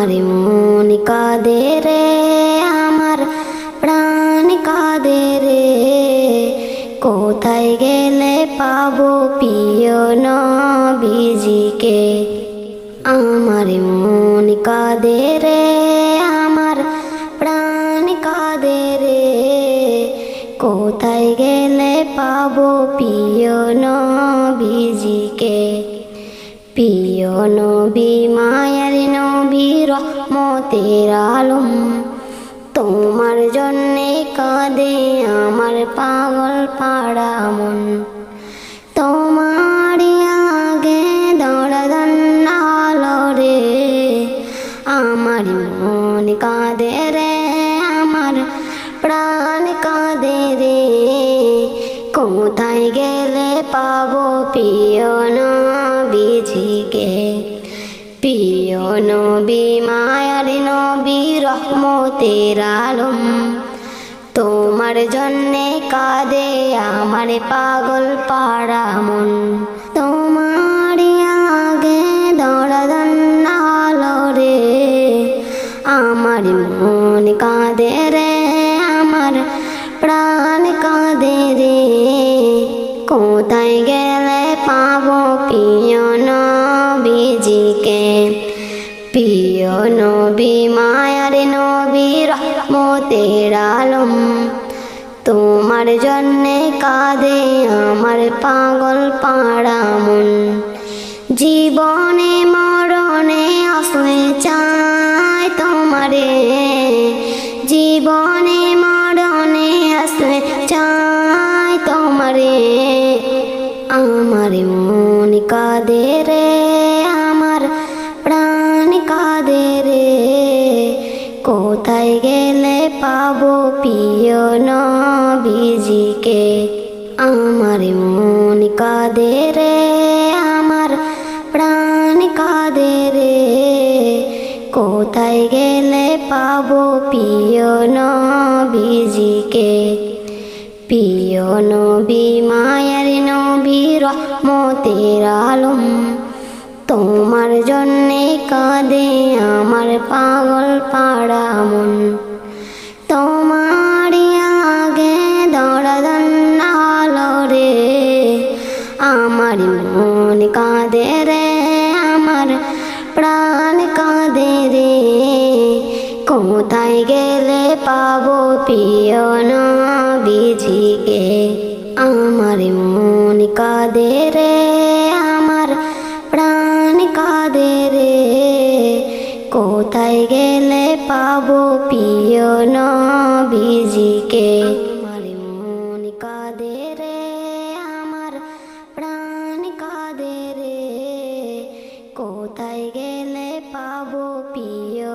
আমার মন কাঁদে রে, আমার প্রাণ কাঁদে রে, কোথায় গেলে পাবো প্রিয় নবীজিকে। আমার মন কাঁদে রে, আমার প্রাণ কাঁদে রে, কোথায় গেলে পাবো প্রিয় নবীজিকে। প্রিয় নবী মায়ার নবী রহমতের আলম, তোমার জন্যে কাঁদে আমার পাগল পাড়া মন। তোমারই আগে দৌড়াদন আলো রে, আমার মন কাঁদে রে, আমার প্রাণ কাঁদে রে, কোথায় গেলে পাবো প্রিয় নবীজিকে। প্রিয় নবী মায়ার নবী রহমতের আলম, তোমার জন্যে কাঁদে আমার পাগল পাড়া মন। তোমারই আগে দৌড়াদন আলো রে, আমার মন কাঁদে রে, আমার প্রাণ কাঁদে রে, কোথায় গেলে পাবো প্রিয় নবীজিকে। প্রিয় নবী মায়ার নবী রহমতের আলম, তোমার জন্যে কাঁদে আমার পাগল পাড়া মন। জীবনে মরণে আসলে চাই তোমারে, জীবনে মরণে আসলে চাই তোমারে, আমার মন কাঁদে রে, আমার প্রাণ কাঁদে রে, কোথায় গেলে পাবো প্রিয় নবীজিকে। আমার মন কাঁদে রে, আমার প্রাণ কাঁদে রে, কোথায় গেলে পাবো প্রিয় নবীজিকে। প্রিয় নবী মায়ার নবী রহমতের আলম, তোমার জন্যে কাঁদে আমার পাগল পাড়া মন। তোমারই আগে দৌড়াদন আলো রে, আমার মন কাঁদে রে, আমার প্রাণ কাঁদে রে, কোথায় গেলে পাবো প্রিয় নবীজিকে। আমার মন কাঁদে রে, আমার প্রাণ কাঁদে রে, কোথায় গেলে পাবো প্রিয় নবীজিকে। আমার মন কাঁদে রে, আমার প্রাণ কাঁদে রে, কোথায় গেলে পাবো প্রিয়